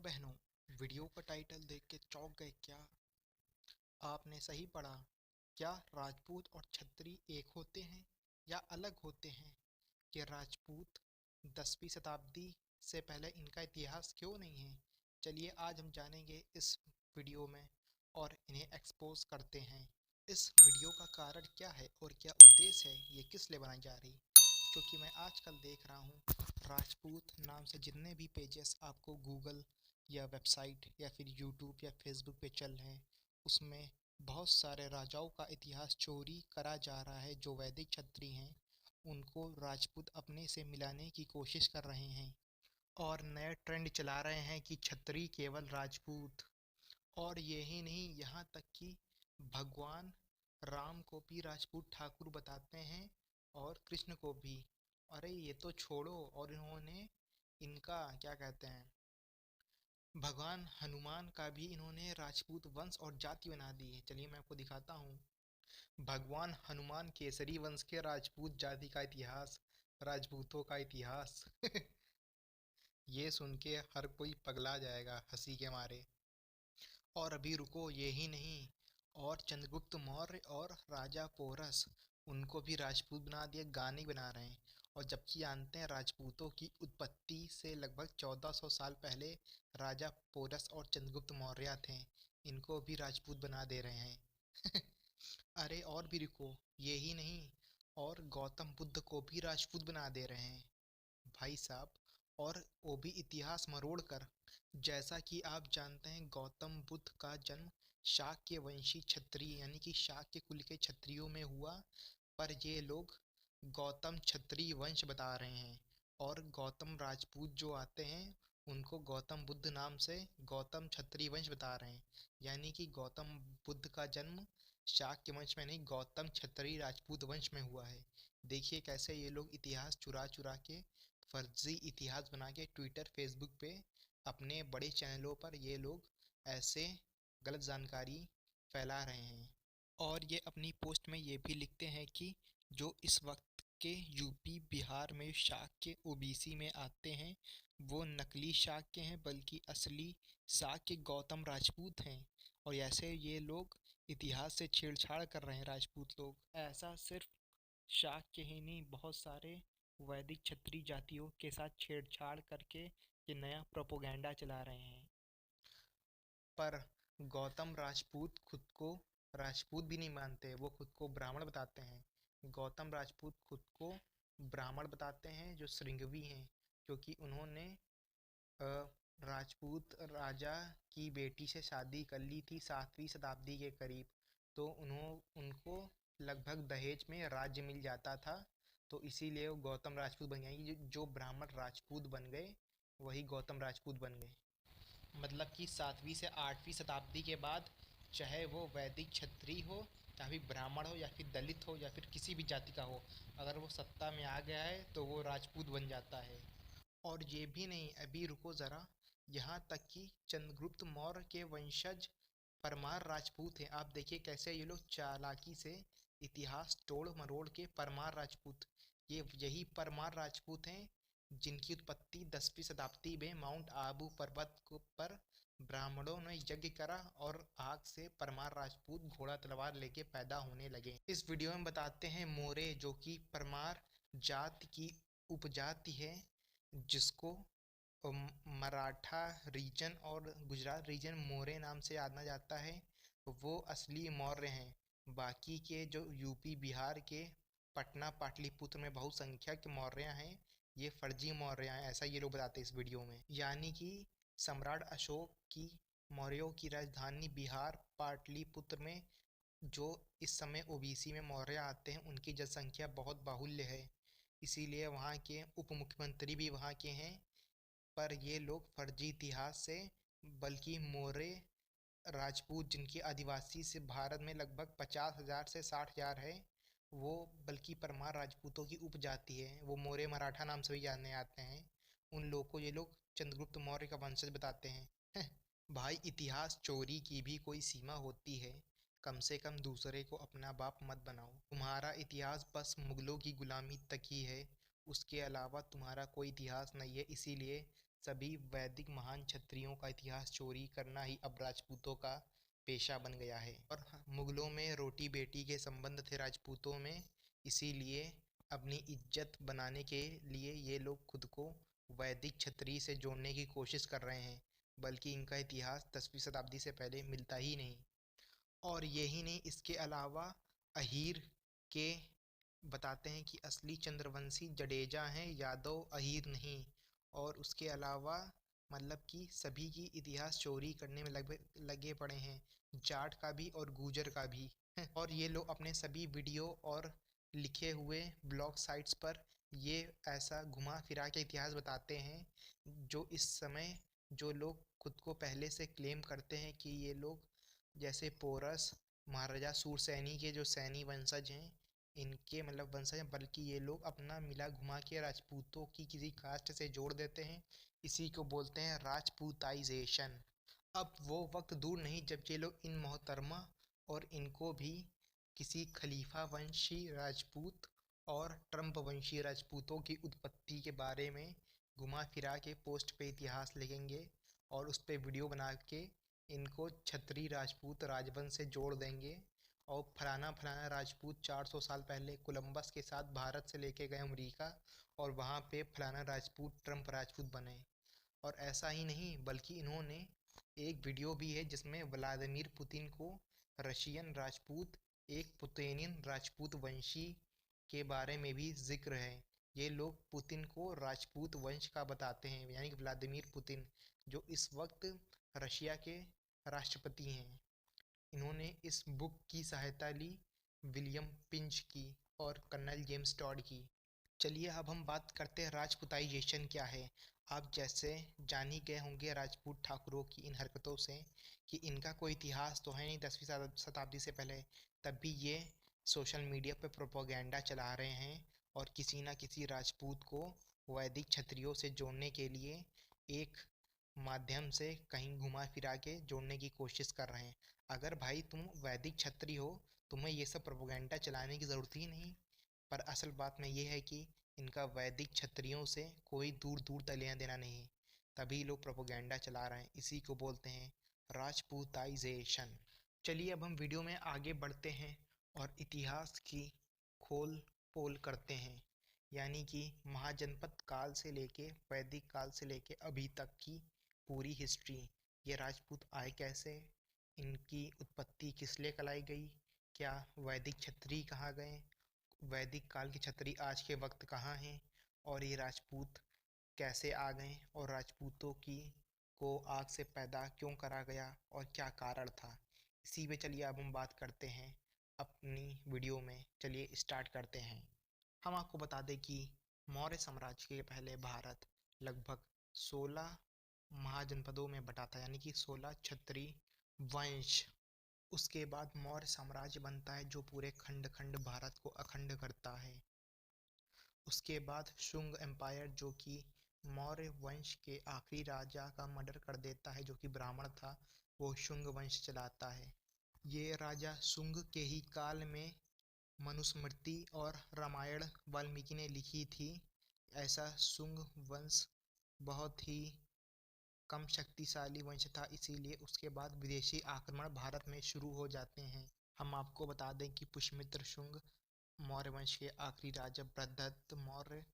बहनों, वीडियो का टाइटल देख के चौंक गए क्या? आपने सही पढ़ा। क्या राजपूत और क्षत्रिय एक होते हैं या अलग होते हैं? कि राजपूत 10वीं शताब्दी से पहले इनका इतिहास क्यों नहीं है? चलिए आज हम जानेंगे इस वीडियो में और इन्हें एक्सपोज करते हैं। इस वीडियो का कारण क्या है और क्या उद्देश्य है, ये किस लिए बनाई जा रही? क्योंकि मैं आजकल देख रहा हूँ राजपूत नाम से जितने भी पेजेस आपको गूगल या वेबसाइट या फिर यूट्यूब या फेसबुक पे चल रहे हैं, उसमें बहुत सारे राजाओं का इतिहास चोरी करा जा रहा है। जो वैदिक क्षत्रिय हैं उनको राजपूत अपने से मिलाने की कोशिश कर रहे हैं और नए ट्रेंड चला रहे हैं कि क्षत्रिय केवल राजपूत। और यही नहीं, यहाँ तक कि भगवान राम को भी राजपूत ठाकुर बताते हैं और कृष्ण को भी। अरे ये तो छोड़ो, और इन्होंने इनका क्या कहते हैं, भगवान हनुमान का भी इन्होंने राजपूत वंश और जाति बना दी है। चलिए मैं आपको दिखाता हूँ। भगवान हनुमान केसरी वंश के राजपूत जाति का इतिहास, राजपूतों का इतिहास। ये सुन के हर कोई पगला जाएगा हंसी के मारे। और अभी रुको, ये ही नहीं, और चंद्रगुप्त मौर्य और राजा पोरस, उनको भी राजपूत बना दिया, गाने बना रहे हैं। और जबकि जानते हैं राजपूतों की उत्पत्ति से लगभग 1400 साल पहले राजा पोरस और चंद्रगुप्त मौर्य थे, इनको भी राजपूत बना दे रहे हैं। अरे और भी रुको, ये ही नहीं, और गौतम बुद्ध को भी राजपूत बना दे रहे हैं भाई साहब। और वो भी इतिहास मरोड़ कर। जैसा कि आप जानते हैं गौतम बुद्ध का जन्म शाक्य वंशी क्षत्रिय यानी कि शाक्य कुल के क्षत्रियों में हुआ, पर ये लोग गौतम क्षत्रिय वंश बता रहे हैं। और गौतम राजपूत जो आते हैं उनको गौतम बुद्ध नाम से गौतम क्षत्रिय वंश बता रहे हैं। यानी कि गौतम बुद्ध का जन्म शाक्य वंश में नहीं, गौतम क्षत्रिय राजपूत वंश में हुआ है। देखिए कैसे ये लोग इतिहास चुरा चुरा के, फर्जी इतिहास बना के ट्विटर फेसबुक पे अपने बड़े चैनलों पर ये लोग ऐसे गलत जानकारी फैला रहे हैं। और ये अपनी पोस्ट में ये भी लिखते हैं कि जो इस वक्त के यूपी बिहार में शाक्य ओबीसी में आते हैं वो नकली शाक्य हैं, बल्कि असली शाक्य गौतम राजपूत हैं। और ऐसे ये लोग इतिहास से छेड़छाड़ कर रहे हैं राजपूत लोग। ऐसा सिर्फ शाक्य ही नहीं, बहुत सारे वैदिक क्षत्रिय जातियों के साथ छेड़छाड़ करके ये नया प्रोपोगंडा चला रहे हैं। पर गौतम राजपूत खुद को राजपूत भी नहीं मानते, वो खुद को ब्राह्मण बताते हैं। गौतम राजपूत खुद को ब्राह्मण बताते हैं जो श्रृंगवी हैं, क्योंकि उन्होंने राजपूत राजा की बेटी से शादी कर ली थी 7वीं शताब्दी के करीब। तो उनको लगभग दहेज में राज्य मिल जाता था, तो इसीलिए वो गौतम राजपूत बन गए। जो ब्राह्मण राजपूत बन गए वही गौतम राजपूत बन गए। मतलब कि 7वीं से 8वीं शताब्दी के बाद, चाहे वो वैदिक क्षत्रिय हो या फिर ब्राह्मण हो या फिर दलित हो या फिर किसी भी जाति का हो, अगर वो सत्ता में आ गया है तो वो राजपूत बन जाता है। और ये भी नहीं, अभी रुको ज़रा, यहाँ तक कि चंद्रगुप्त मौर्य के वंशज परमार राजपूत हैं। आप देखिए कैसे ये लोग चालाकी से इतिहास तोड़ मरोड़ के परमार राजपूत, ये यही परमार राजपूत हैं जिनकी उत्पत्ति 10वीं शताब्दी में माउंट आबू पर्वत पर ब्राह्मणों ने यज्ञ करा और आग से परमार राजपूत घोड़ा तलवार लेके पैदा होने लगे। इस वीडियो में बताते हैं मोरे, जो कि परमार जाति की उपजाति है, जिसको मराठा रीजन और गुजरात रीजन मोरे नाम से जाना जाता है, वो असली मौर्य हैं। बाकी के जो यूपी बिहार के पटना पाटलिपुत्र में बहुसंख्यक मौर्य हैं, ये फर्जी मौर्य हैं, ऐसा ये लोग बताते हैं इस वीडियो में। यानी कि सम्राट अशोक की मौर्यों की राजधानी बिहार पाटलिपुत्र में जो इस समय ओबीसी में मौर्य आते हैं उनकी जनसंख्या बहुत बाहुल्य है, इसीलिए वहाँ के उप मुख्यमंत्री भी वहाँ के हैं। पर ये लोग फर्जी इतिहास से, बल्कि मौर्य राजपूत जिनकी आदिवासी से भारत में लगभग 50,000 से 60,000 है, वो बल्कि परमार राजपूतों की उपजाति है, वो मौर्य मराठा नाम से भी जाने आते हैं। उन लोगों को ये लोग चंद्रगुप्त मौर्य का वंशज बताते हैं। भाई इतिहास चोरी की भी कोई सीमा होती है, कम से कम दूसरे को अपना बाप मत बनाओ। तुम्हारा इतिहास बस मुगलों की गुलामी तक ही है, उसके अलावा तुम्हारा कोई इतिहास नहीं है। इसीलिए सभी वैदिक महान क्षत्रियों का इतिहास चोरी करना ही अब राजपूतों का पेशा बन गया है। और मुगलों में रोटी बेटी के संबंध थे राजपूतों में, इसीलिए अपनी इज्जत बनाने के लिए ये लोग खुद को वैदिक क्षत्रिय से जोड़ने की कोशिश कर रहे हैं, बल्कि इनका इतिहास 10वीं शताब्दी से पहले मिलता ही नहीं। और यही नहीं, इसके अलावा अहीर के बताते हैं कि असली चंद्रवंशी जडेजा हैं, यादव अहीर नहीं। और उसके अलावा मतलब कि सभी की इतिहास चोरी करने में लगे पड़े हैं, जाट का भी और गूजर का भी। और ये लोग अपने सभी वीडियो और लिखे हुए ब्लॉग साइट्स पर ये ऐसा घुमा फिरा के इतिहास बताते हैं, जो इस समय जो लोग खुद को पहले से क्लेम करते हैं कि ये लोग जैसे पोरस महाराजा सूरसैनी के जो सैनी वंशज हैं, इनके मतलब वंशज हैं, बल्कि ये लोग अपना मिला घुमा के राजपूतों की किसी कास्ट से जोड़ देते हैं। इसी को बोलते हैं राजपूताइजेशन। अब वो वक्त दूर नहीं जब ये लोग इन मोहतरमा और इनको भी किसी खलीफा वंशी राजपूत और ट्रम्प वंशी राजपूतों की उत्पत्ति के बारे में घुमा फिरा के पोस्ट पे इतिहास लिखेंगे और उस पे वीडियो बना के इनको क्षत्रिय राजपूत राजवंश से जोड़ देंगे। और फलाना फलाना राजपूत 400 साल पहले कोलंबस के साथ भारत से लेके गए अमेरिका, और वहाँ पे फलाना राजपूत ट्रम्प राजपूत बने। और ऐसा ही नहीं, बल्कि इन्होंने एक वीडियो भी है जिसमें व्लादिमीर पुतिन को रशियन राजपूत, एक पुतिनियन राजपूत वंशी के बारे में भी जिक्र है। ये लोग पुतिन को राजपूत वंश का बताते हैं, यानी कि व्लादिमीर पुतिन, जो इस वक्त रशिया के राष्ट्रपति हैं। इन्होंने इस बुक की सहायता ली विलियम पिंच की और कर्नल जेम्स टॉड की। चलिए अब हम बात करते हैं राजपूताइजेशन क्या है। आप जैसे जान ही गए होंगे राजपूत ठाकुरों की इन हरकतों से कि इनका कोई इतिहास तो है नहीं 10वीं शताब्दी से पहले, तब भी ये सोशल मीडिया पे प्रोपोगेंडा चला रहे हैं और किसी ना किसी राजपूत को वैदिक क्षत्रियों से जोड़ने के लिए एक माध्यम से कहीं घुमा फिरा के जोड़ने की कोशिश कर रहे हैं। अगर भाई तुम वैदिक क्षत्रिय हो, तुम्हें ये सब प्रोपोगेंडा चलाने की ज़रूरत ही नहीं। पर असल बात में ये है कि इनका वैदिक क्षत्रियों से कोई दूर दूर तक लेना देना नहीं, तभी लोग प्रोपोगेंडा चला रहे हैं। इसी को बोलते हैं राजपूताइजेशन। चलिए अब हम वीडियो में आगे बढ़ते हैं और इतिहास की खोल पोल करते हैं, यानी कि महाजनपद काल से लेके वैदिक काल से लेके अभी तक की पूरी हिस्ट्री। ये राजपूत आए कैसे, इनकी उत्पत्ति किस लिए कराई गई, क्या वैदिक क्षत्रिय कहाँ गए, वैदिक काल के क्षत्रिय आज के वक्त कहाँ हैं, और ये राजपूत कैसे आ गए, और राजपूतों की को आग से पैदा क्यों करा गया और क्या कारण था। इसी पे चलिए अब हम बात करते हैं अपनी वीडियो में। चलिए स्टार्ट करते हैं। हम आपको बता दें कि मौर्य साम्राज्य के पहले भारत लगभग 16 महाजनपदों में बटा था, यानी कि 16 क्षत्रिय वंश। उसके बाद मौर्य साम्राज्य बनता है जो पूरे खंड खंड भारत को अखंड करता है। उसके बाद शुंग एम्पायर, जो कि मौर्य वंश के आखिरी राजा का मर्डर कर देता है, जो कि ब्राह्मण था, वो शुंग वंश चलाता है। ये राजा शुंग के ही काल में मनुस्मृति और रामायण वाल्मीकि ने लिखी थी। ऐसा शुंग वंश बहुत ही कम शक्तिशाली वंश था, इसीलिए उसके बाद विदेशी आक्रमण भारत में शुरू हो जाते हैं। हम आपको बता दें कि पुष्यमित्र शुंग मौर्य वंश के आखिरी राजा बृहदत्त मौर्य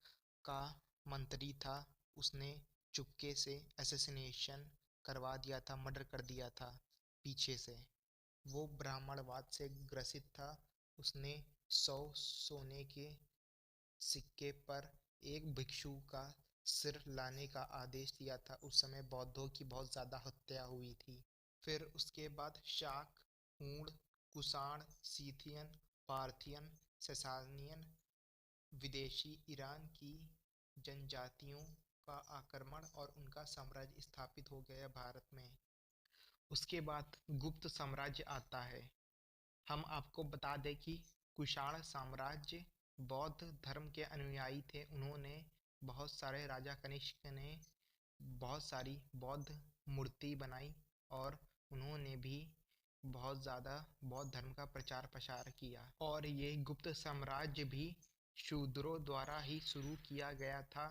का मंत्री था। उसने चुपके से असैसिनेशन करवा दिया था, मर्डर कर दिया था पीछे से। वो ब्राह्मणवाद से ग्रसित था। उसने 100 सोने के सिक्के पर एक भिक्षु का सिर लाने का आदेश दिया था। उस समय बौद्धों की बहुत ज़्यादा हत्या हुई थी। फिर उसके बाद शाक, हूण, कुषाण, सीथियन, पार्थियन, ससानियन, विदेशी ईरान की जनजातियों का आक्रमण और उनका साम्राज्य स्थापित हो गया भारत में। उसके बाद गुप्त साम्राज्य आता है। हम आपको बता दें कि कुषाण साम्राज्य बौद्ध धर्म के अनुयायी थे। उन्होंने बहुत सारे राजा कनिष्क ने बहुत सारी बौद्ध मूर्ति बनाई और उन्होंने भी बहुत ज़्यादा बौद्ध धर्म का प्रचार प्रसार किया। और ये गुप्त साम्राज्य भी शूद्रों द्वारा ही शुरू किया गया था,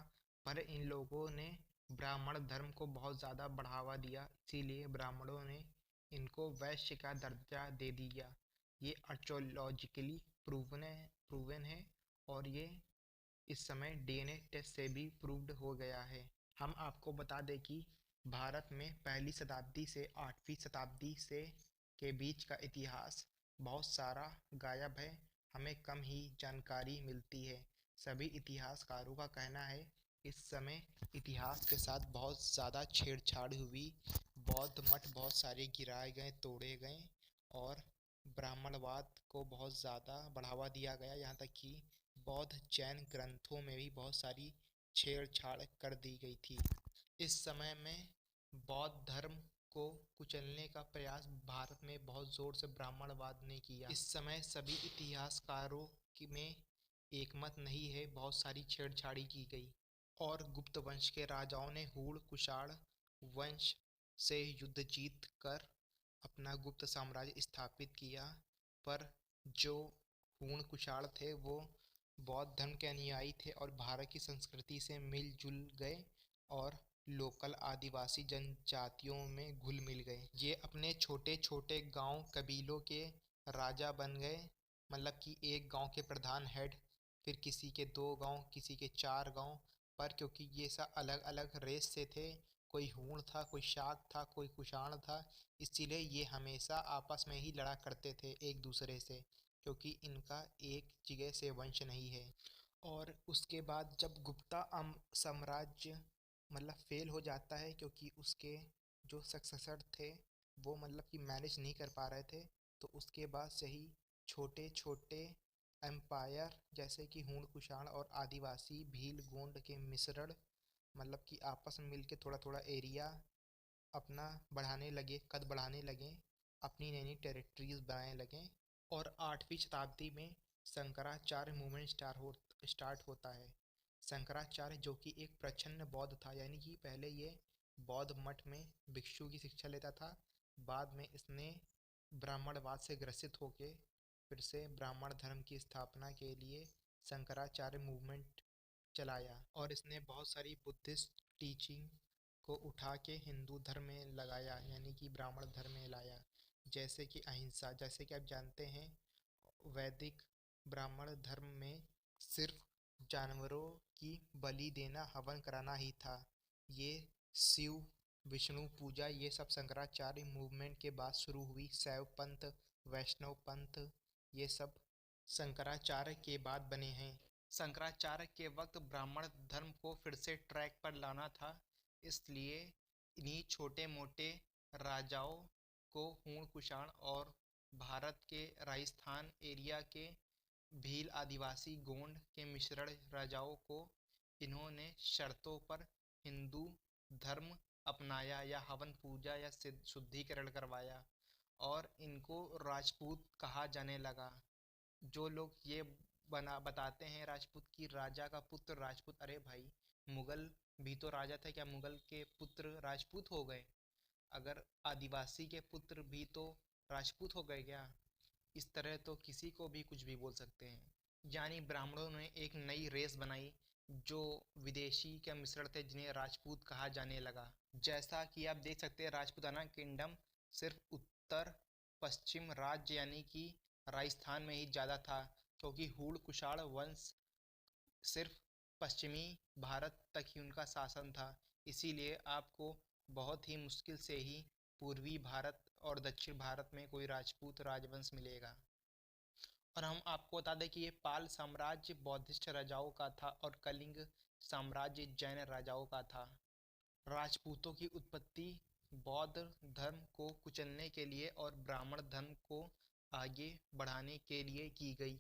पर इन लोगों ने ब्राह्मण धर्म को बहुत ज़्यादा बढ़ावा दिया, इसीलिए ब्राह्मणों ने इनको वैश्य का दर्जा दे दिया। ये आर्कियोलॉजिकली प्रूवन है और ये इस समय डीएनए टेस्ट से भी प्रूव्ड हो गया है। हम आपको बता दें कि भारत में पहली शताब्दी से 8वीं शताब्दी से के बीच का इतिहास बहुत सारा गायब है, हमें कम ही जानकारी मिलती है। सभी इतिहासकारों का कहना है इस समय इतिहास के साथ बहुत ज़्यादा छेड़छाड़ हुई, बौद्ध मठ बहुत सारे गिराए गए, तोड़े गए और ब्राह्मणवाद को बहुत ज़्यादा बढ़ावा दिया गया, यहाँ तक कि बौद्ध जैन ग्रंथों में भी बहुत सारी छेड़छाड़ कर दी गई थी। इस समय में बौद्ध धर्म को कुचलने का प्रयास भारत में बहुत जोर से ब्राह्मणवाद ने किया। इस समय सभी इतिहासकारों में एकमत नहीं है, बहुत सारी छेड़छाड़ी की गई और गुप्त वंश के राजाओं ने हूण कुषाण वंश से युद्ध जीत कर अपना गुप्त साम्राज्य स्थापित किया। पर जो हूण कुषाण थे वो बौद्ध धर्म के अनुयायी थे और भारत की संस्कृति से मिलजुल गए और लोकल आदिवासी जनजातियों में घुल मिल गए। ये अपने छोटे छोटे गांव कबीलों के राजा बन गए, मतलब कि एक गांव के प्रधान हेड, फिर किसी के 2 गांव, किसी के 4 गांव। पर क्योंकि ये सब अलग अलग रेस से थे, कोई हूण था, कोई शाक था, कोई कुषाण था, इसीलिए ये हमेशा आपस में ही लड़ा करते थे एक दूसरे से, क्योंकि इनका एक जगह से वंश नहीं है। और उसके बाद जब गुप्ता साम्राज्य मतलब फेल हो जाता है, क्योंकि उसके जो सक्सेसर थे वो मतलब कि मैनेज नहीं कर पा रहे थे, तो उसके बाद से ही छोटे छोटे एम्पायर जैसे कि हूण कुषाण और आदिवासी भील गोंड के मिश्रण मतलब कि आपस में मिलके थोड़ा थोड़ा एरिया अपना बढ़ाने लगे, कद बढ़ाने लगे, अपनी नई नई टेरिटरीज बनाने लगे। और 8वीं शताब्दी में शंकराचार्य मूवमेंट स्टार्ट होता है। शंकराचार्य जो कि एक प्रछन्न बौद्ध था, यानी कि पहले ये बौद्ध मठ में भिक्षु की शिक्षा लेता था, बाद में इसने ब्राह्मणवाद से ग्रसित होकर फिर से ब्राह्मण धर्म की स्थापना के लिए शंकराचार्य मूवमेंट चलाया और इसने बहुत सारी बुद्धिस्ट टीचिंग को उठा के हिंदू धर्म में लगाया, यानी कि ब्राह्मण धर्म में लाया। जैसे कि अहिंसा, जैसे कि आप जानते हैं वैदिक ब्राह्मण धर्म में सिर्फ जानवरों की बलि देना, हवन कराना ही था। ये शिव विष्णु पूजा ये सब शंकराचार्य मूवमेंट के बाद शुरू हुई। शैव पंथ, वैष्णव पंथ ये सब शंकराचार्य के बाद बने हैं। शंकराचार्य के वक्त ब्राह्मण धर्म को फिर से ट्रैक पर लाना था, इसलिए इन्हीं छोटे मोटे राजाओं को हूण कुषाण और भारत के राजस्थान एरिया के भील आदिवासी गोंड के मिश्रण राजाओं को इन्होंने शर्तों पर हिंदू धर्म अपनाया या हवन पूजा या शुद्धिकरण करवाया और इनको राजपूत कहा जाने लगा। जो लोग ये बताते हैं राजपूत की राजा का पुत्र राजपूत, अरे भाई मुगल भी तो राजा थे, क्या मुगल के पुत्र राजपूत हो गए? अगर आदिवासी के पुत्र भी तो राजपूत हो गए क्या? इस तरह तो किसी को भी कुछ भी बोल सकते हैं। यानी ब्राह्मणों ने एक नई रेस बनाई जो विदेशी के मिश्रण थे, जिन्हें राजपूत कहा जाने लगा। जैसा कि आप देख सकते हैं राजपूताना किंगडम सिर्फ उत्तर पश्चिम राज्य यानी कि राजस्थान में ही ज़्यादा था, क्योंकि हूण कुषाण वंश सिर्फ पश्चिमी भारत तक ही उनका शासन था। इसीलिए आपको बहुत ही मुश्किल से ही पूर्वी भारत और दक्षिण भारत में कोई राजपूत राजवंश मिलेगा। और हम आपको बता दें कि ये पाल साम्राज्य बौद्धिस्ट राजाओं का था और कलिंग साम्राज्य जैन राजाओं का था। राजपूतों की उत्पत्ति बौद्ध धर्म को कुचलने के लिए और ब्राह्मण धर्म को आगे बढ़ाने के लिए की गई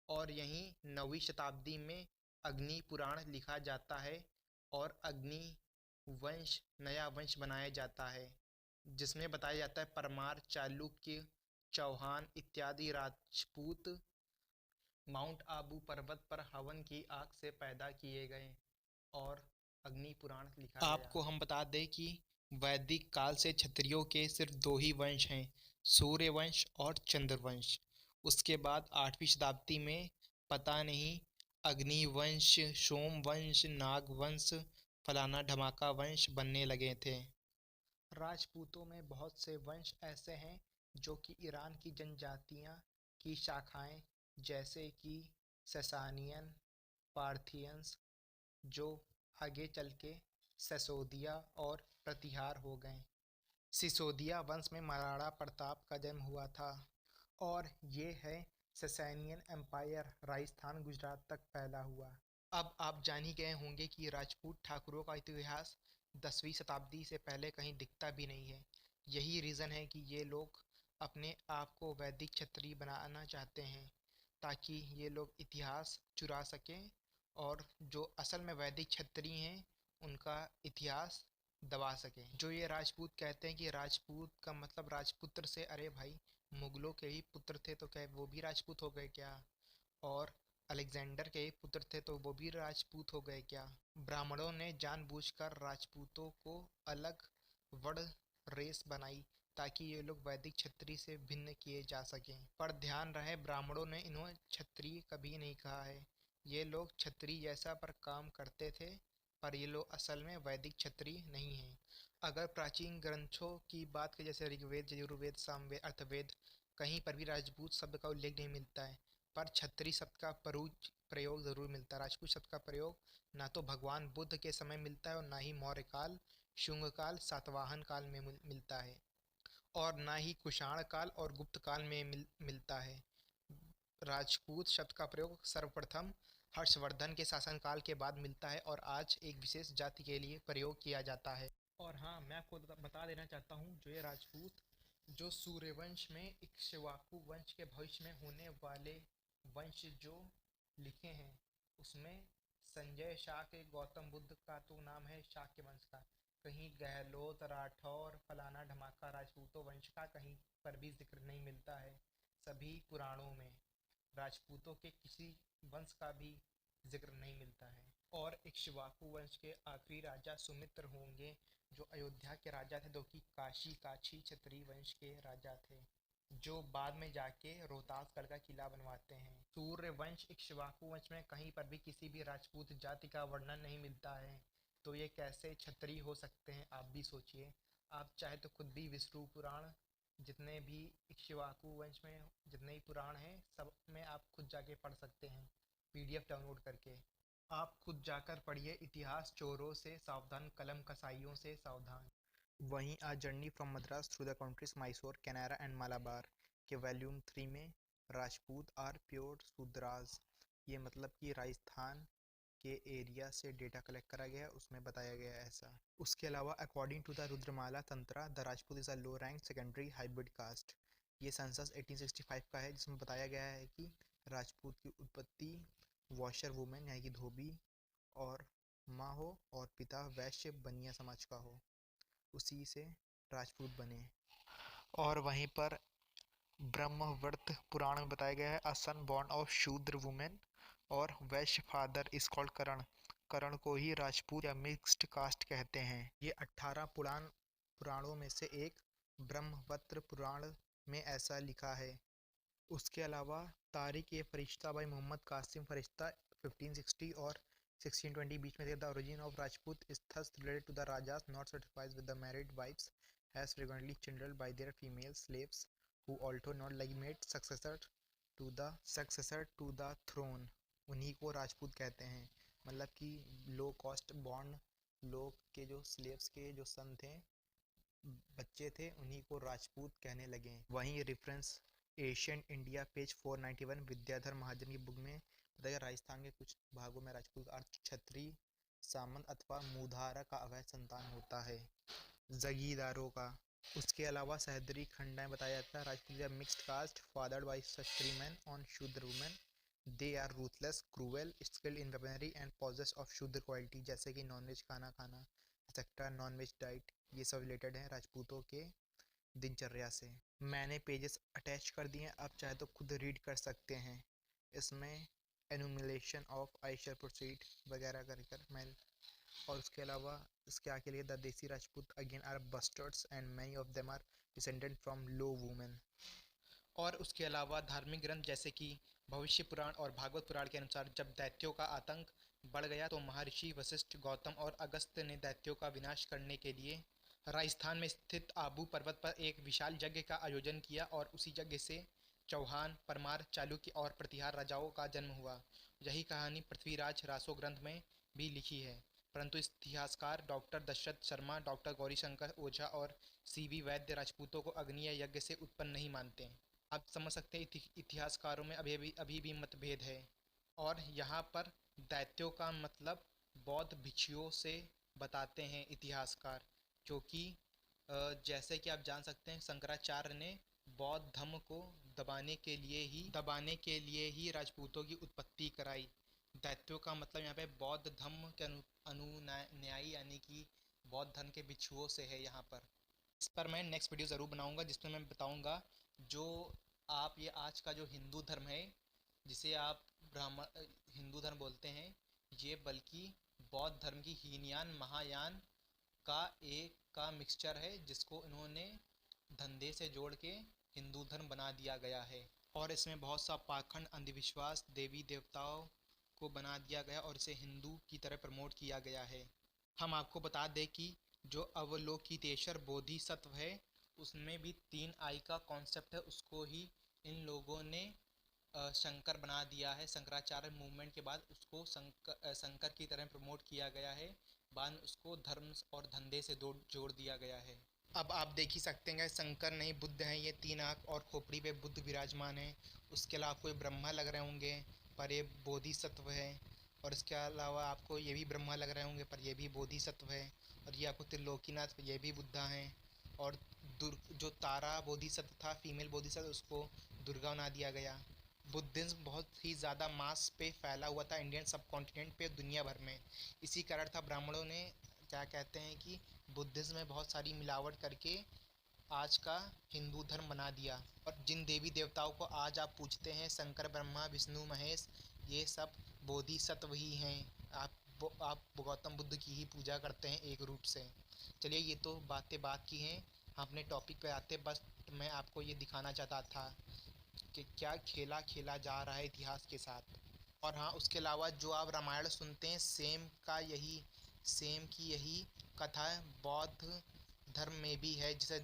और यहीं 9वीं शताब्दी में अग्नि पुराण लिखा जाता है और अग्नि वंश नया वंश बनाया जाता है, जिसमें बताया जाता है परमार, चालुक्य, चौहान इत्यादि राजपूत माउंट आबू पर्वत पर हवन की आग से पैदा किए गए और अग्नि पुराण लिखा गया। आपको हम बता दें कि वैदिक काल से क्षत्रियों के सिर्फ 2 ही वंश हैं, सूर्यवंश और चंद्रवंश। उसके बाद 8वीं शताब्दी में पता नहीं अग्निवंश, सोमवंश, नागवंश, फलाना ढमाका वंश बनने लगे थे। राजपूतों में बहुत से वंश ऐसे हैं जो कि ईरान की जनजातियां की शाखाएं, जैसे कि ससानियन, पार्थियंस, जो आगे चल के सिसोदिया और प्रतिहार हो गए। सिसोदिया वंश में महाराणा प्रताप का जन्म हुआ था और ये है ससैनियन एम्पायर, राजस्थान गुजरात तक फैला हुआ। अब आप जान ही गए होंगे कि राजपूत ठाकुरों का इतिहास 10वीं शताब्दी से पहले कहीं दिखता भी नहीं है। यही रीज़न है कि ये लोग अपने आप को वैदिक क्षत्रिय बनाना चाहते हैं, ताकि ये लोग इतिहास चुरा सकें और जो असल में वैदिक क्षत्रिय हैं उनका इतिहास दबा सकें। जो ये राजपूत कहते हैं कि राजपूत का मतलब राजपुत्र से, अरे भाई, मुगलों के ही पुत्र थे तो क्या वो भी राजपूत हो गए क्या? और अलेक्जेंडर के ही पुत्र थे तो वो भी राजपूत हो गए क्या? ब्राह्मणों ने जानबूझकर राजपूतों को अलग वर्ण रेस बनाई ताकि ये लोग वैदिक क्षत्रिय से भिन्न किए जा सकें। पर ध्यान रहे, ब्राह्मणों ने इन्हें क्षत्रिय कभी नहीं कहा है। ये लोग क्षत्रिय जैसा पर काम करते थे, पर ये लोग असल में वैदिक क्षत्रिय नहीं हैं। अगर प्राचीन ग्रंथों की बात करें, जैसे ऋग्वेद, यजुर्वेद, सामवेद, अर्थवेद, कहीं पर भी राजपूत शब्द का उल्लेख नहीं मिलता है, पर क्षत्रिय शब्द का प्रयोग जरूर मिलता है। राजपूत शब्द का प्रयोग ना तो भगवान बुद्ध के समय मिलता है और ना ही मौर्य काल, शुंग काल, सातवाहन काल में मिलता है, और ना ही कुषाण काल और गुप्त काल में मिलता है। राजपूत शब्द का प्रयोग सर्वप्रथम हर्षवर्धन के शासनकाल के बाद मिलता है और आज एक विशेष जाति के लिए प्रयोग किया जाता है। और हाँ, मैं आपको बता देना चाहता हूँ, जो ये राजपूत जो सूर्यवंश में इक्ष्वाकु वंश के भविष्य में होने वाले वंश जो लिखे हैं, उसमें संजय शाक्य, गौतम बुद्ध का तो नाम है शाक्य वंश का, कहीं गहलोत, राठौर, फलाना ढमाका राजपूतों वंश का कहीं पर भी जिक्र नहीं मिलता है। सभी पुराणों में राजपूतों के किसी वंश का भी जिक्र नहीं मिलता है। और इक्ष्वाकु वंश के आखिरी राजा सुमित्र होंगे, जो अयोध्या के राजा थे, जो कि काशी क्षत्रिय वंश के राजा थे, जो बाद में जाके रोहतासगढ़ का किला बनवाते हैं। सूर्य वंश इक्ष्वाकु वंश में कहीं पर भी किसी भी राजपूत जाति का वर्णन नहीं मिलता है, तो ये कैसे क्षत्रिय हो सकते हैं, आप भी सोचिए। आप चाहे तो खुद भी विष्णु पुराण, जितने भी इक्ष्वाकु वंश में जितने ही पुराण हैं, सब में आप खुद जाके पढ़ सकते हैं, पीडीएफ डाउनलोड करके। आप खुद जाकर पढ़िए, इतिहास चोरों से सावधान, कलम कसाईयों से सावधान। वहीं a journey from Madras through the countries Mysore, Canara and Malabar के वॉल्यूम 3 में राजपूत आर प्योर शूद्रास, ये मतलब कि राजस्थान के एरिया से डेटा कलेक्ट करा गया है, उसमें बताया गया है ऐसा। उसके अलावा according to the Rudramala Tantra, the Rajput is a low rank secondary hybrid caste, ये सेंसस 1865 का है, जिसमें बताया गया है कि राजपूत की उत्पत्ति वॉशर वुमेन यानी कि धोबी और माँ हो और पिता वैश्य बनिया समाज का हो, उसी से राजपूत बने। और वहीं पर ब्रह्मवर्त पुराण में बताया गया है, अ सन बॉर्न ऑफ शूद्र वुमेन, और वैश्य फादर इज कॉल्ड करण, करण को ही राजपूत या मिक्स्ड कास्ट कहते हैं। ये 18 पुराणों में से एक ब्रह्मवत्र पुराण में ऐसा लिखा है। उसके अलावा तारिक ए फरिश्ता बाई मोहम्मद कासिम फरिश्ता 1560 और 1620 बीच में थे। The origin of Rajput is thus related to the rajas not certified with the married wives has frequently children by their female slaves who also not legitimate successor to the throne, उन्हीं को राजपूत कहते हैं। मतलब कि लो कॉस्ट बॉन्ड लोग के जो slaves के जो सन थे, बच्चे थे, उन्हीं को राजपूत कहने लगे। वहीं reference ancient India page 491 Vidyadhar Mahajan की बुक में बताया, राजस्थान के कुछ भागों में राजपूत का अर्थ क्षत्रिय, सामंत अथवा मूधारा का अवैध संतान होता है, जगीदारों का। उसके अलावा सह्याद्री खंड में बताया जाता है, Rajput mixed caste fathered by Kshatriya man on Shudra women, they are ruthless, cruel, skilled in weaponry and possess of Shudra quality, जैसे कि नॉनवेज खाना खाना एक्सेट्रा, नॉनवेज डाइट, ये सब रिलेटेड है राजपूतों के दिनचर्या से। मैंने पेजेस अटैच कर दिए हैं, आप चाहे तो खुद रीड कर सकते हैं। इसमें एनुमिलेशन ऑफ आई शैल प्रोसीड वगैरह कर मैं, और उसके अलावा इसके आगे लिए the desi Rajput again are bastards and many of them are descended from low women. और उसके अलावा धार्मिक ग्रंथ जैसे कि भविष्य पुराण और भागवत पुराण के अनुसार, जब दैत्यों का आतंक बढ़ गया तो महर्षि वशिष्ठ, गौतम और अगस्त्य ने दैत्यों का विनाश करने के लिए राजस्थान में स्थित आबू पर्वत पर एक विशाल यज्ञ का आयोजन किया और उसी यज्ञ से चौहान, परमार, चालुक्य और प्रतिहार राजाओं का जन्म हुआ। यही कहानी पृथ्वीराज रासो ग्रंथ में भी लिखी है। परंतु इतिहासकार डॉक्टर दशरथ शर्मा, डॉक्टर गौरीशंकर ओझा और सीवी वैद्य राजपूतों को अग्निय यज्ञ से उत्पन्न नहीं मानते। आप समझ सकते हैं इतिहासकारों में अभी भी मतभेद है। और यहाँ पर दैत्यों का मतलब बौद्ध भिक्षुओं से बताते हैं इतिहासकार, क्योंकि जैसे कि आप जान सकते हैं शंकराचार्य ने बौद्ध धर्म को दबाने के लिए ही राजपूतों की उत्पत्ति कराई। दैत्यों का मतलब यहाँ पे बौद्ध धर्म के अनुयायी यानी कि बौद्ध धर्म के भिक्षुओं से है यहाँ पर। इस पर मैं नेक्स्ट वीडियो ज़रूर बनाऊंगा जिसमें मैं बताऊंगा जो आप ये आज का जो हिंदू धर्म है, जिसे आप ब्राह्मण हिंदू धर्म बोलते हैं, ये बल्कि बौद्ध धर्म की हीनयान महायान का मिक्सचर है, जिसको इन्होंने धंधे से जोड़ के हिंदू धर्म बना दिया गया है। और इसमें बहुत सा पाखंड, अंधविश्वास, देवी देवताओं को बना दिया गया और इसे हिंदू की तरह प्रमोट किया गया है। हम आपको बता दें कि जो अवलोकितेश्वर बोधिसत्व है उसमें भी 3 आई का कॉन्सेप्ट है, उसको ही इन लोगों ने शंकर बना दिया है। शंकराचार्य मूवमेंट के बाद उसको शंकर की तरह प्रमोट किया गया है, बाद में उसको धर्म और धंधे से जोड़ दिया गया है। अब आप देख ही सकते हैं शंकर नहीं बुद्ध हैं, ये 3 आँख और खोपड़ी पे बुद्ध विराजमान है। उसके अलावा आपको ये ब्रह्मा लग रहे होंगे पर ये बोधिसत्व है, और इसके अलावा आपको ये भी ब्रह्मा लग रहे होंगे पर ये भी बोधिसत्व है, और ये आपको त्रिलोकीनाथ ये भी बुद्धा हैं। और जो तारा बोधिसत्व था फीमेल बोधिसत्व, उसको दुर्गा बना दिया गया। बुद्धिज्म बहुत ही ज़्यादा मास पे फैला हुआ था इंडियन सब कॉन्टिनेंट पे, दुनिया भर में। इसी कारण था ब्राह्मणों ने क्या कहते हैं कि बुद्धिज्म में बहुत सारी मिलावट करके आज का हिंदू धर्म बना दिया। और जिन देवी देवताओं को आज आप पूजते हैं, शंकर, ब्रह्मा, विष्णु, महेश, ये सब बोधिसत्व ही हैं। आप गौतम बुद्ध की ही पूजा करते हैं एक रूप से। चलिए, ये तो बातें बात की हैं, हम अपने टॉपिक पे आते। बस मैं आपको ये दिखाना चाहता था कि क्या खेला खेला जा रहा है इतिहास के साथ। और हाँ, उसके अलावा जो आप रामायण सुनते हैं सेम की यही कथा बौद्ध धर्म में भी है, जिसे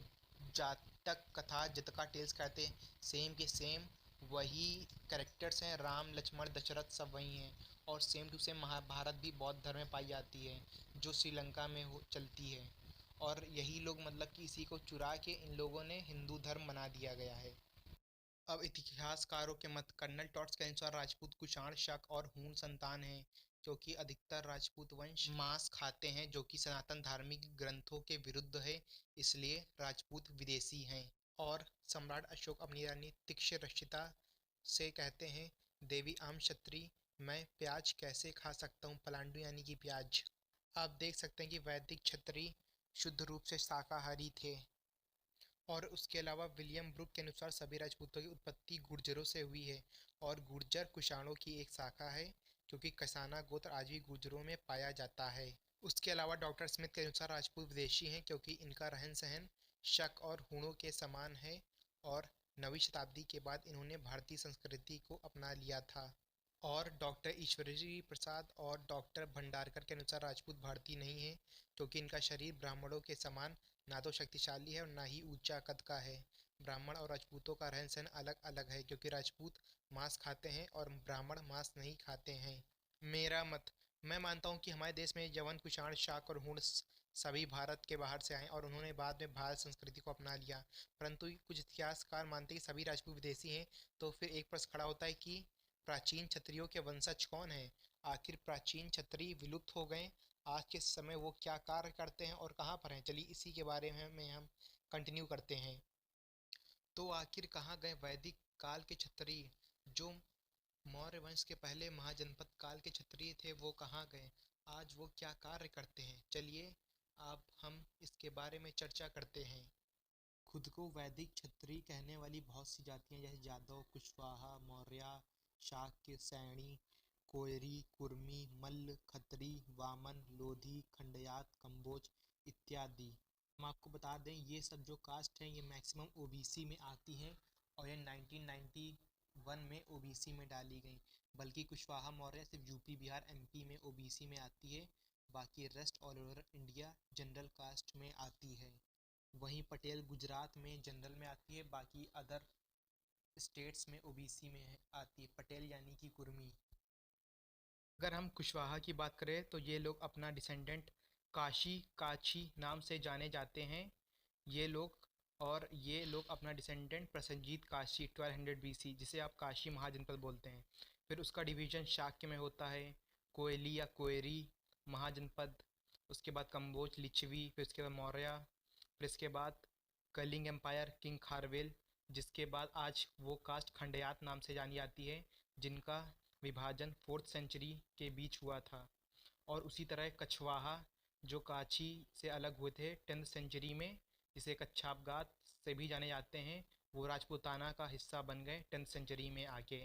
जातक कथा जतका टेल्स कहते हैं। सेम के सेम वही कैरेक्टर्स हैं, राम, लक्ष्मण, दशरथ सब वही हैं। और सेम टू सेम महाभारत भी बौद्ध धर्म में पाई जाती है, जो श्रीलंका में चलती है। और यही लोग मतलब कि इसी को चुरा के इन लोगों ने हिंदू धर्म बना दिया गया है। अब इतिहासकारों के मत कर्नल टॉट्स के अनुसार राजपूत कुषाण, शक और हूण संतान हैं, क्योंकि अधिकतर राजपूत वंश मांस खाते हैं, जो कि सनातन धार्मिक ग्रंथों के विरुद्ध है, इसलिए राजपूत विदेशी हैं। और सम्राट अशोक अपनी रानी तिक्षरक्षिता से कहते हैं, देवी आम क्षत्रिय, मैं प्याज कैसे खा सकता हूँ, पलांडु यानी कि प्याज। आप देख सकते हैं कि वैदिक क्षत्रिय शुद्ध रूप से शाकाहारी थे। और उसके अलावा विलियम ब्रुक के अनुसार सभी राजपूतों की उत्पत्ति गुर्जरों से हुई है, और गुर्जर कुषाणों की एक शाखा है, क्योंकि कसाना गोत्र आज भी गुर्जरों में पाया जाता है। उसके अलावा डॉक्टर स्मिथ के अनुसार राजपूत विदेशी हैं, क्योंकि इनका रहन सहन शक और हूणों के समान है, और 9वीं शताब्दी के बाद इन्होंने भारतीय संस्कृति को अपना लिया था। और डॉक्टर ईश्वरी प्रसाद और डॉक्टर भंडारकर के अनुसार राजपूत भारतीय नहीं है, क्योंकि इनका शरीर ब्राह्मणों के समान ना तो शक्तिशाली है और ना ही ऊंचा कद का है। ब्राह्मण और राजपूतों का रहन सहन अलग अलग है, क्योंकि राजपूत मांस खाते हैं और ब्राह्मण मांस नहीं खाते हैं। मेरा मत, मैं मानता हूँ कि हमारे देश में यवन, कुषाण, शाक और हूण सभी भारत के बाहर से आए और उन्होंने बाद में भारत संस्कृति को अपना लिया। परंतु कुछ इतिहासकार मानते हैं कि सभी राजपूत विदेशी हैं। तो फिर एक प्रश्न खड़ा होता है कि प्राचीन क्षत्रियों के वंशज कौन हैं? आखिर प्राचीन क्षत्रिय विलुप्त हो गए, आज के समय वो क्या कार्य करते हैं और कहाँ पर हैं? चलिए इसी के बारे में हम कंटिन्यू करते हैं। तो आखिर कहाँ गए वैदिक काल के क्षत्रिय? जो मौर्य वंश के पहले महाजनपद काल के क्षत्रिय थे, वो कहाँ गए? आज वो क्या कार्य करते हैं? चलिए अब हम इसके बारे में चर्चा करते हैं। खुद को वैदिक क्षत्रिय कहने वाली बहुत सी जातियां, जैसे यादव, कुशवाहा, मौर्य, शाक्य, सैनी, कोयरी, कुर्मी, मल्ल, खत्री, वामन, लोधी, खंडयात, कंबोज इत्यादि। हम आपको बता दें ये सब जो कास्ट हैं ये मैक्सिमम ओबीसी में आती हैं, और ये 1990 वन में ओबीसी में डाली गई, बल्कि कुशवाहा मौर्य सिर्फ यूपी बिहार एमपी में ओबीसी में आती है, बाकी rest all over India general caste में आती है। वहीं पटेल गुजरात में जनरल में आती है, बाकी अदर स्टेट्स में ओबीसी में आती है। पटेल यानी कि कुर्मी। अगर हम कुशवाहा की बात करें तो ये लोग अपना डिसेंडेंट काशी काछी नाम से जाने जाते हैं ये लोग। और ये लोग अपना डिसेंडेंट प्रसंजीत काशी 1200 बीसी, जिसे आप काशी महाजनपद बोलते हैं। फिर उसका डिवीजन शाक्य में होता है, कोयली या कोयरी महाजनपद, उसके बाद कंबोज लिच्छवी, फिर उसके बाद मौर्य, फिर इसके बाद कलिंग एम्पायर किंग खारवेल, जिसके बाद आज वो कास्ट खंडयात नाम से जानी जाती है, जिनका विभाजन 4th सेंचुरी के बीच हुआ था। और उसी तरह कछवाहा जो काची से अलग हुए थे 10th सेंचुरी में, जिसे कच्छापगात से भी जाने जाते हैं, वो राजपूताना का हिस्सा बन गए 10th सेंचुरी में आके।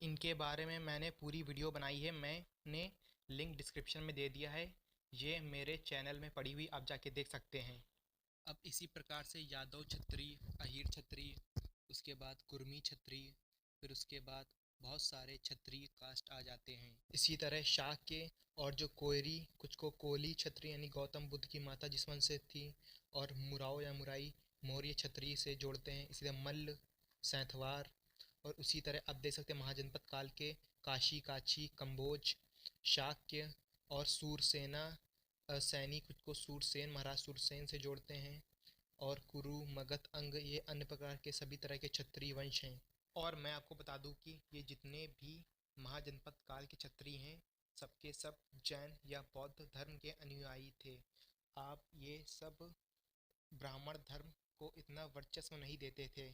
इनके बारे में मैंने पूरी वीडियो बनाई है, मैंने लिंक डिस्क्रिप्शन में दे दिया है, ये मेरे चैनल में पड़ी हुई आप जाके देख सकते हैं। अब इसी प्रकार से यादव क्षत्रिय, अहीर क्षत्रिय, उसके बाद कुर्मी क्षत्रिय, फिर उसके बाद बहुत सारे क्षत्रिय कास्ट आ जाते हैं। इसी तरह शाक्य और जो कोयरी, कुछ को कोली क्षत्रिय यानी गौतम बुद्ध की माता जिस वंश से थी, और मुराव या मुराई मौर्य क्षत्रिय से जोड़ते हैं। इसी तरह मल्ल, सैंथवार, और उसी तरह अब देख सकते हैं महाजनपद काल के काशी काची, कंबोज, शाक्य और सूरसेना सैनी, कुछ को सूरसेन महाराज सूरसेन से जोड़ते हैं। और कुरु, मगध, अंग, ये अन्य प्रकार के सभी तरह के क्षत्रिय वंश हैं। और मैं आपको बता दूं कि ये जितने भी महाजनपद काल के क्षत्रिय हैं, सबके सब जैन या बौद्ध धर्म के अनुयायी थे। आप ये सब ब्राह्मण धर्म को इतना वर्चस्व नहीं देते थे।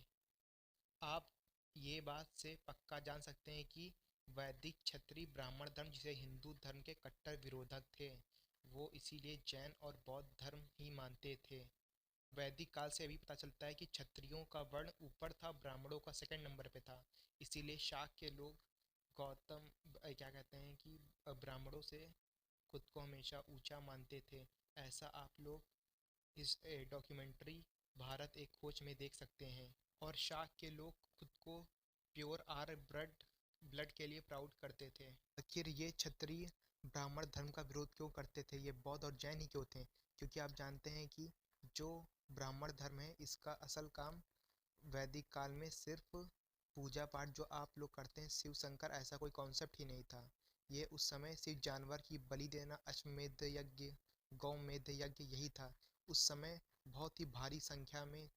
आप ये बात से पक्का जान सकते हैं कि वैदिक क्षत्रिय ब्राह्मण धर्म, जिसे हिंदू धर्म के कट्टर विरोधक थे, वो इसीलिए जैन और बौद्ध धर्म ही मानते थे। वैदिक काल से अभी पता चलता है कि क्षत्रियों का वर्ण ऊपर था, ब्राह्मणों का सेकंड नंबर पे था। इसीलिए शाक के लोग गौतम क्या कहते हैं कि ब्राह्मणों से खुद को हमेशा ऊंचा मानते थे। ऐसा आप लोग इस डॉक्यूमेंट्री भारत एक खोज में देख सकते हैं। और शाक के लोग खुद को प्योर आर ब्लड ब्लड के लिए प्राउड करते थे। आखिर ये क्षत्रिय ब्राह्मण धर्म का विरोध क्यों करते थे, ये बौद्ध और जैन ही क्यों थे? क्योंकि आप जानते हैं कि जो ब्राह्मण धर्म है, इसका असल काम वैदिक काल में सिर्फ पूजा पाठ जो आप लोग करते हैं, शिव शंकर, ऐसा कोई कॉन्सेप्ट ही नहीं था। ये उस समय सिर्फ जानवर की बलि देना, अश्वमेध यज्ञ, गौमेध यज्ञ, यही था। उस समय बहुत ही भारी संख्या में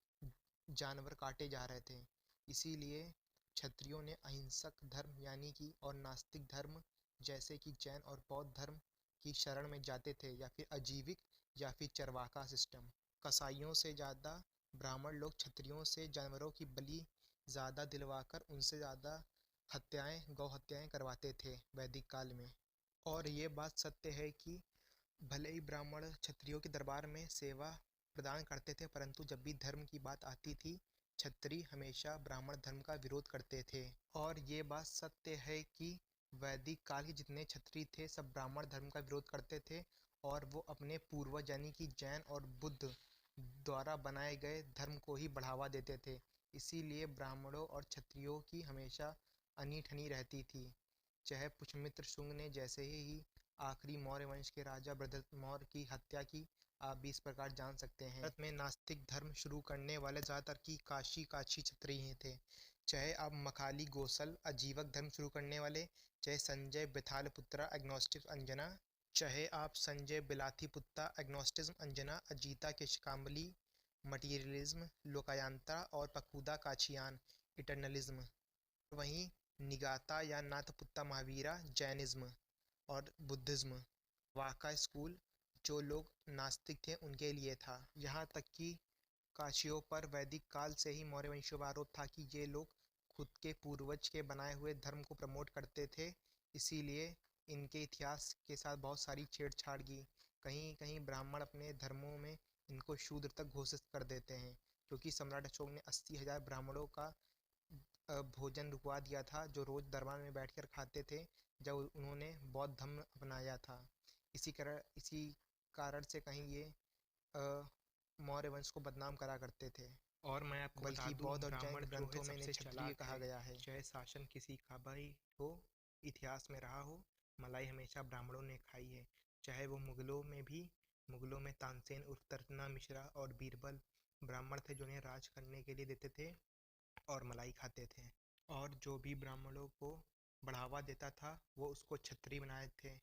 जानवर काटे जा रहे थे। इसीलिए क्षत्रियों ने अहिंसक धर्म यानी कि और नास्तिक धर्म जैसे कि जैन और बौद्ध धर्म की शरण में जाते थे, या फिर अजीविक या फिर चरवाका सिस्टम। कसाईयों से ज़्यादा ब्राह्मण लोग क्षत्रियों से जानवरों की बलि ज़्यादा दिलवाकर उनसे ज़्यादा हत्याएं, गौ हत्याएं करवाते थे वैदिक काल में। और ये बात सत्य है कि भले ही ब्राह्मण क्षत्रियों के दरबार में सेवा प्रदान करते थे, परंतु जब भी धर्म की बात आती थी, क्षत्रिय हमेशा ब्राह्मण धर्म का विरोध करते थे। और ये बात सत्य है कि वैदिक काल के जितने क्षत्रिय थे, सब ब्राह्मण धर्म का विरोध करते थे, और वो अपने पूर्वज यानी कि जैन और बुद्ध द्वारा बनाए गए धर्म को ही बढ़ावा देते थे। इसीलिए ब्राह्मणों और क्षत्रियों की हमेशा अनीठनी रहती थी। चाहे पुष्यमित्र शुंग ने जैसे ही आखिरी मौर्य वंश के राजा बृहद्रथ मौर्य की हत्या की, आप भी इस प्रकार जान सकते हैं। भारत में नास्तिक धर्म शुरू करने वाले ज़्यादातर की काशी काछी क्षत्रिय ही थे। चाहे आप मखाली गोसल अजीवक धर्म शुरू करने वाले, चाहे संजय बिथालपुत्रा एग्नोस्टिक अंजना, चाहे आप संजय बिलाथीपुत्ता एग्नोस्टिज्म अंजना, अजीता के शिकाम्बली मटीरियलिज्म, लोकायंता, और पखूदा काछियान इटर्नलिज्म। वहीं निगाता या नाथपुत्ता महावीरा जैनिज्म और बुद्धिज्म। वाका स्कूल जो लोग नास्तिक थे उनके लिए था। यहाँ तक कि काशियों पर वैदिक काल से ही मौर्य वंशियों पर आरोप था कि ये लोग खुद के पूर्वज के बनाए हुए धर्म को प्रमोट करते थे। इसीलिए इनके इतिहास के साथ बहुत सारी छेड़छाड़ की। कहीं कहीं ब्राह्मण अपने धर्मों में इनको शूद्र तक घोषित कर देते हैं, क्योंकि सम्राट अशोक ने 80,000 ब्राह्मणों का भोजन रुकवा दिया था, जो रोज दरबार में बैठकर खाते थे जब उन्होंने बौद्ध धर्म अपनाया था। इसी कारण से कहीं ये मौर्य वंश को बदनाम करा करते थे। और मैं आपको बता बल्कि दूं, बौद्ध और जैन ब्राह्मण जो है ग्रंथों में इन्हें सबसे क्षत्रिय चालाक कहा है। गया है। चाहे शासन किसी का भी हो, इतिहास में रहा हो, मलाई हमेशा ब्राह्मणों ने खाई है। चाहे वो मुगलों में तानसेन उर्फ तरतना मिश्रा और बीरबल ब्राह्मण थे जो उन्हें राज करने के लिए देते थे और मलाई खाते थे। और जो भी ब्राह्मणों को बढ़ावा देता था वो उसको छत्री बनाए थे।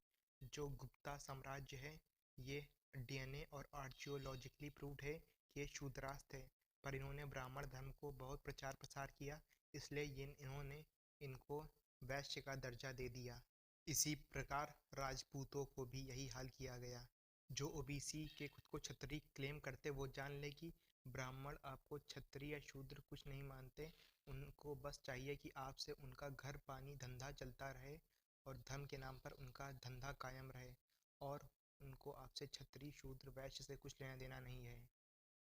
जो गुप्ता साम्राज्य है, ये डीएनए और आर्चियोलॉजिकली प्रूव्ड है कि ये शूद्रास थे, पर इन्होंने ब्राह्मण धर्म को बहुत प्रचार प्रसार किया, इसलिए इन्होंने इनको वैश्य का दर्जा दे दिया। इसी प्रकार राजपूतों को भी यही हाल किया गया। जो ओबीसी के खुद को क्षत्रिय क्लेम करते वो जान ले कि ब्राह्मण आपको क्षत्रिय या शूद्र कुछ नहीं मानते। उनको बस चाहिए कि आपसे उनका घर पानी धंधा चलता रहे और धर्म के नाम पर उनका धंधा कायम रहे, और उनको आपसे क्षत्रिय शूद्र वैश्य से कुछ लेना देना नहीं है।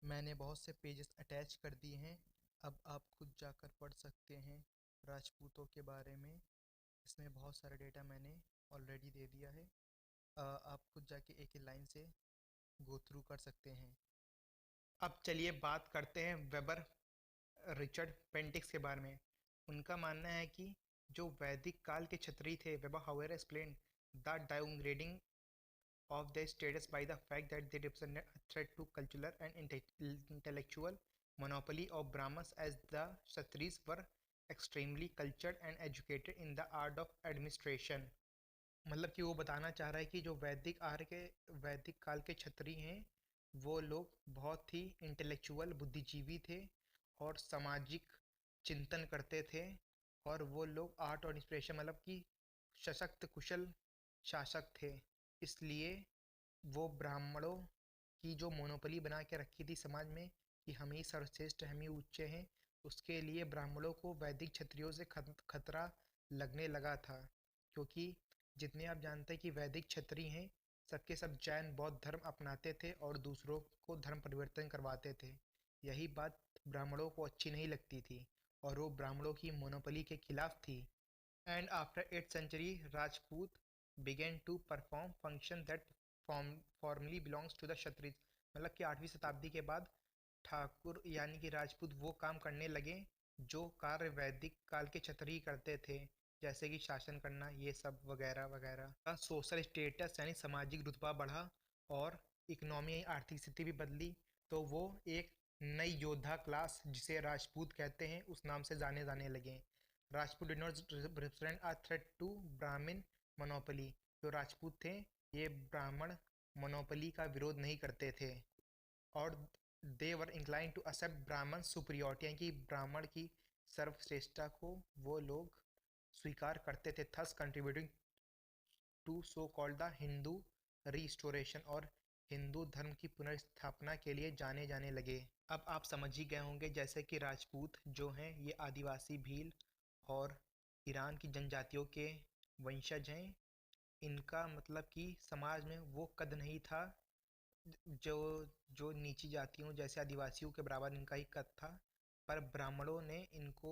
मैंने बहुत से पेजेस अटैच कर दिए हैं, अब आप खुद जाकर पढ़ सकते हैं राजपूतों के बारे में। इसमें बहुत सारा डेटा मैंने ऑलरेडी दे दिया है। आप खुद जाके एक एक लाइन से गो थ्रू कर सकते हैं। अब चलिए बात करते हैं वेबर रिचर्ड पेंटिक्स के बारे में। उनका मानना है कि जो वैदिक काल के क्षत्रिय थे, weber however explained the downgrading of their status by the fact that they represented a threat to cultural and intellectual monopoly of Brahmins, as the Kshatriyas were extremely cultured and educated in the art of administration। मतलब कि वो बताना चाह रहा है कि जो वैदिक काल के क्षत्रिय हैं, वो लोग बहुत ही इंटेलेक्चुअल बुद्धिजीवी थे और सामाजिक चिंतन करते थे, और वो लोग आर्ट और इंस्पिरेशन मतलब कि सशक्त कुशल शासक थे। इसलिए वो ब्राह्मणों की जो मोनोपोली बना के रखी थी समाज में कि हम ही सर्वश्रेष्ठ, हम ही ऊंचे हैं, उसके लिए ब्राह्मणों को वैदिक क्षत्रियों से खतरा लगने लगा था। क्योंकि जितने आप जानते हैं कि वैदिक क्षत्रिय हैं, सबके सब जैन बौद्ध धर्म अपनाते थे और दूसरों को धर्म परिवर्तन करवाते थे। यही बात ब्राह्मणों को अच्छी नहीं लगती थी और वो ब्राह्मणों की मोनोपोली के खिलाफ थी। And after 8th century, Rajput began to perform function that formerly belongs to the Kshatriyas। मतलब कि 8वीं शताब्दी के बाद ठाकुर यानी कि राजपूत वो काम करने लगे जो कार्य वैदिक काल के क्षत्रिय करते थे, जैसे कि शासन करना, ये सब वगैरह वगैरह। का सोशल स्टेटस यानी सामाजिक रुतबा बढ़ा और इकोनॉमी आर्थिक स्थिति भी बदली, तो वो एक नई योद्धा क्लास जिसे राजपूत कहते हैं उस नाम से जाने जाने लगे। Rajput did not represent a threat to Brahmin monopoly. जो राजपूत थे, ये ब्राह्मण मोनोपोली का विरोध नहीं करते थे, और दे वर इंक्लाइन टू एक्सेप्ट ब्राह्मण सुपरियोरिटी यानी कि ब्राह्मण की सर्वश्रेष्ठता को वो लोग स्वीकार करते थे, thus contributing to so called the Hindu restoration, और हिंदू धर्म की पुनर्स्थापना के लिए जाने जाने लगे। अब आप समझ ही गए होंगे जैसे कि राजपूत जो हैं ये आदिवासी भील और ईरान की जनजातियों के वंशज हैं। इनका मतलब कि समाज में वो कद नहीं था जो जो नीची जातियों जैसे आदिवासियों के बराबर इनका ही कद था, पर ब्राह्मणों ने इनको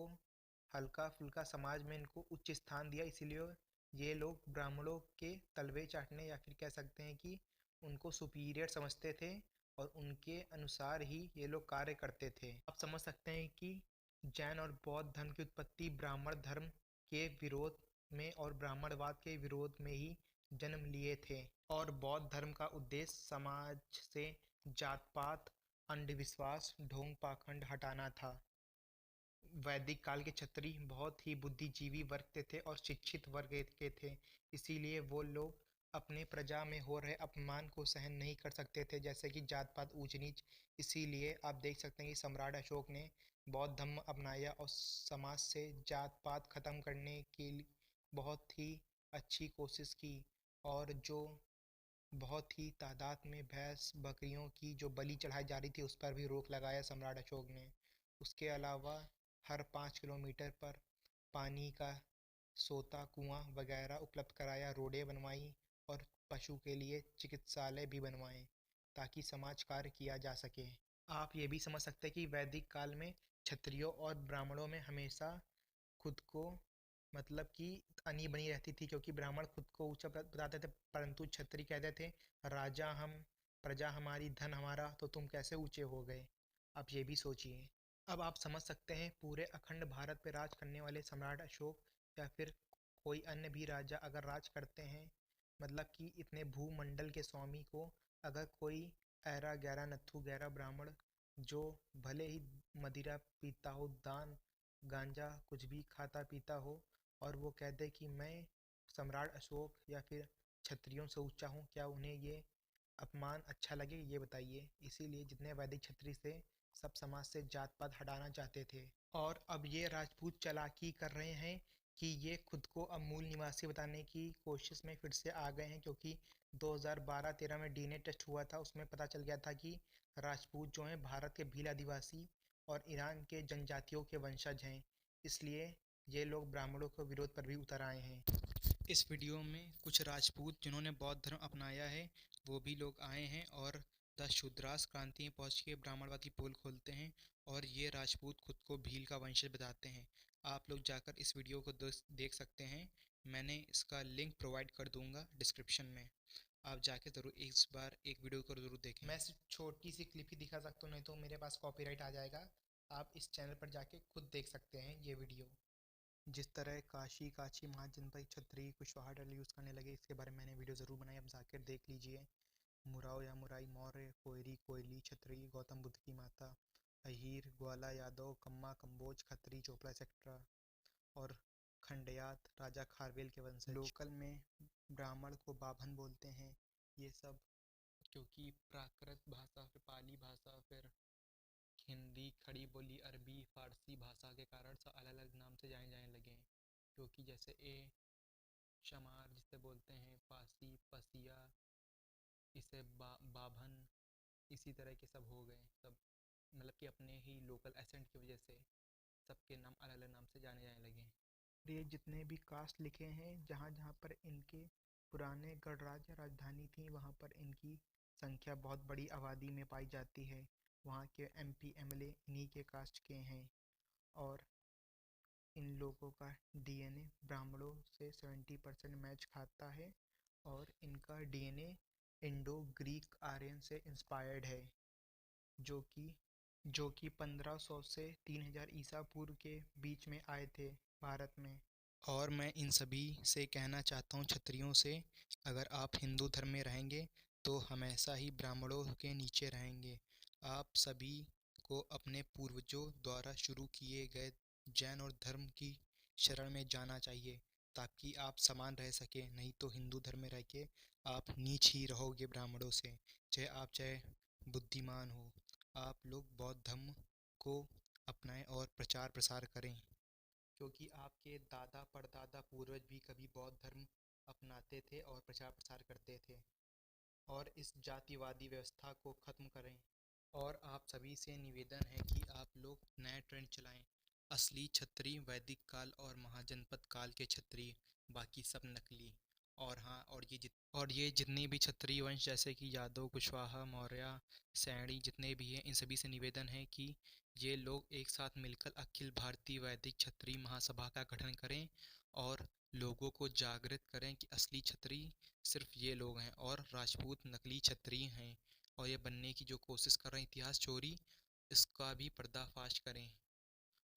हल्का फुल्का समाज में इनको उच्च स्थान दिया, इसीलिए ये लोग ब्राह्मणों के तलवे चाटने या फिर कह सकते हैं कि उनको सुपीरियर समझते थे और उनके अनुसार ही ये लोग कार्य करते थे। आप समझ सकते हैं कि जैन और बौद्ध धर्म की उत्पत्ति ब्राह्मण धर्म के विरोध में और ब्राह्मणवाद के विरोध में ही जन्म लिए थे, और बौद्ध धर्म का उद्देश्य समाज से जात पात, अंधविश्वास, ढोंग पाखंड हटाना था। वैदिक काल के क्षत्रिय बहुत ही बुद्धिजीवी वर्ग के थे और शिक्षित वर्ग के थे, इसीलिए वो लोग अपने प्रजा में हो रहे अपमान को सहन नहीं कर सकते थे, जैसे कि जात पात ऊंच नीच। इसीलिए आप देख सकते हैं कि सम्राट अशोक ने बौद्ध धर्म अपनाया और समाज से जात पात खत्म करने के लिए बहुत ही अच्छी कोशिश की, और जो बहुत ही तादाद में भैंस बकरियों की जो बलि चढ़ाई जा रही थी उस पर भी रोक लगाया सम्राट अशोक ने। उसके अलावा हर 5 किलोमीटर पर पानी का सोता कुआं वगैरह उपलब्ध कराया, रोडें बनवाई और पशु के लिए चिकित्सालय भी बनवाए ताकि समाज कार्य किया जा सके। आप ये भी समझ सकते हैं कि वैदिक काल में क्षत्रियों और ब्राह्मणों में हमेशा खुद को मतलब कि अनी बनी रहती थी, क्योंकि ब्राह्मण खुद को ऊंचा बताते थे परंतु क्षत्रिय कहते थे राजा हम, प्रजा हमारी, धन हमारा, तो तुम कैसे ऊंचे हो गए। आप ये भी सोचिए। अब आप समझ सकते हैं पूरे अखंड भारत पे राज करने वाले सम्राट अशोक या फिर कोई अन्य भी राजा अगर राज करते हैं, मतलब कि इतने भूमंडल के स्वामी को अगर कोई ऐरा गैरा नत्थु गैरा ब्राह्मण जो भले ही मदिरा पीता हो, दान गांजा कुछ भी खाता पीता हो, और वो कह दे कि मैं सम्राट अशोक या फिर क्षत्रियों से ऊंचा हूँ, क्या उन्हें ये अपमान अच्छा लगे? ये बताइए। इसीलिए जितने वैदिक क्षत्रिय थे सब समाज से जात पात हटाना चाहते थे। और अब ये राजपूत चालाकी कर रहे हैं कि ये खुद को अब मूल निवासी बताने की कोशिश में फिर से आ गए हैं, क्योंकि 2012-13 में डीएनए टेस्ट हुआ था, उसमें पता चल गया था कि राजपूत जो हैं भारत के भील आदिवासी और ईरान के जनजातियों के वंशज हैं। इसलिए ये लोग ब्राह्मणों के विरोध पर भी उतर आए हैं। इस वीडियो में कुछ राजपूत जिन्होंने बौद्ध धर्म अपनाया है वो भी लोग आए हैं और द शूद्रास क्रांति में पहुंच के ब्राह्मणवाद की पोल खोलते हैं, और ये राजपूत खुद को भील का वंशज बताते हैं। आप लोग जाकर इस वीडियो को देख सकते हैं। मैंने इसका लिंक प्रोवाइड कर दूंगा डिस्क्रिप्शन में। आप जाके ज़रूर इस बार एक वीडियो को ज़रूर देखें। मैं सिर्फ छोटी सी क्लिप ही दिखा सकता हूँ, नहीं तो मेरे पास कॉपीराइट आ जाएगा। आप इस चैनल पर जाके खुद देख सकते हैं ये वीडियो। जिस तरह काशी काची महाजनपद क्षत्रिय कुशवाहा डल यूज़ करने लगे, इसके बारे में मैंने वीडियो ज़रूर बनाई, आप जाकर देख लीजिए। मुराव या मुराई मौर्य, कोयरी कोयली क्षत्रिय, गौतम बुद्ध की माता, अहीर, ग्वाला यादव, कम्मा कम्बोज खत्री चोपड़ा एक्सेट्रा, और खंडयात राजा खारवेल के वंशज। लोकल में ब्राह्मण को बाभन बोलते हैं। ये सब क्योंकि प्राकृत भाषा, फिर पाली भाषा, फिर हिंदी, खड़ी बोली, अरबी, फारसी भाषा के कारण सब अलग अलग नाम से जाने लगे हैं। क्योंकि जैसे शमार जिसे बोलते हैं, फासी, पसिया, इसे बाभन, इसी तरह के सब हो गए सब, मतलब कि अपने ही लोकल एसेंट की वजह से सबके नाम अलग अलग नाम से जाने लगे। ये जितने भी कास्ट लिखे हैं, जहाँ जहाँ पर इनके पुराने गणराज्य या राजधानी थी वहाँ पर इनकी संख्या बहुत बड़ी आबादी में पाई जाती है। वहाँ के एमपी एमएलए इन्हीं के कास्ट के हैं। और इन लोगों का डीएनए ब्राह्मणों से 70% मैच खाता है, और इनका डीएनए इंडो ग्रीक आर्यन से इंस्पायर्ड है, जो कि 1500 से 3000 ईसा पूर्व के बीच में आए थे भारत में। और मैं इन सभी से कहना चाहता हूँ, क्षत्रियों से, अगर आप हिंदू धर्म में रहेंगे तो हमेशा ही ब्राह्मणों के नीचे रहेंगे। आप सभी को अपने पूर्वजों द्वारा शुरू किए गए जैन और धर्म की शरण में जाना चाहिए, ताकि आप समान रह सके। नहीं तो हिंदू धर्म में रह के आप नीच ही रहोगे ब्राह्मणों से, चाहे बुद्धिमान हो। आप लोग बौद्ध धर्म को अपनाएं और प्रचार प्रसार करें, क्योंकि आपके दादा परदादा पूर्वज भी कभी बौद्ध धर्म अपनाते थे और प्रचार प्रसार करते थे। और इस जातिवादी व्यवस्था को खत्म करें। और आप सभी से निवेदन है कि आप लोग नया ट्रेंड चलाएं। असली क्षत्रिय वैदिक काल और महाजनपद काल के क्षत्रिय, बाकी सब नकली। और हाँ, और ये जितने भी क्षत्रिय वंश जैसे कि यादव, कुशवाहा, मौर्य, सैणी जितने भी हैं, इन सभी से निवेदन है कि ये लोग एक साथ मिलकर अखिल भारतीय वैदिक क्षत्रिय महासभा का गठन करें और लोगों को जागृत करें कि असली क्षत्रिय सिर्फ ये लोग हैं और राजपूत नकली क्षत्रिय हैं। और ये बनने की जो कोशिश कर रहे हैं इतिहास चोरी, इसका भी पर्दाफाश करें।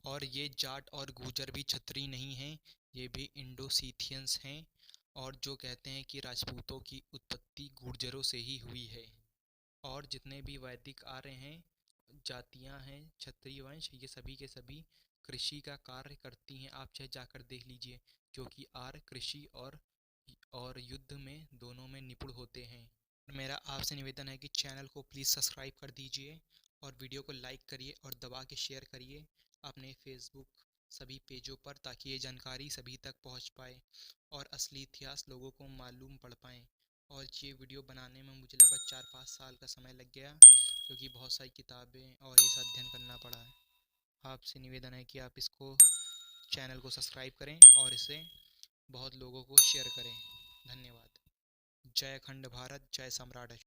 और ये जाट और गुर्जर भी क्षत्रिय नहीं हैं, ये भी इंडो सीथियंस हैं, और जो कहते हैं कि राजपूतों की उत्पत्ति गुर्जरों से ही हुई है। और जितने भी वैदिक आ रहे हैं जातियां हैं क्षत्रिय वंश, ये सभी के सभी कृषि का कार्य करती हैं। आप चाहे जाकर देख लीजिए, क्योंकि आर्य कृषि और युद्ध में दोनों में निपुण होते हैं। मेरा आपसे निवेदन है कि चैनल को प्लीज़ सब्सक्राइब कर दीजिए और वीडियो को लाइक करिए और दबा के शेयर करिए अपने फेसबुक सभी पेजों पर, ताकि ये जानकारी सभी तक पहुंच पाए और असली इतिहास लोगों को मालूम पड़ पाए। और ये वीडियो बनाने में मुझे लगभग 4-5 साल का समय लग गया, क्योंकि बहुत सारी किताबें और ये सब अध्ययन करना पड़ा है। आपसे निवेदन है कि आप इसको चैनल को सब्सक्राइब करें और इसे बहुत लोगों को शेयर करें। धन्यवाद। जय अखंड भारत, जय सम्राट।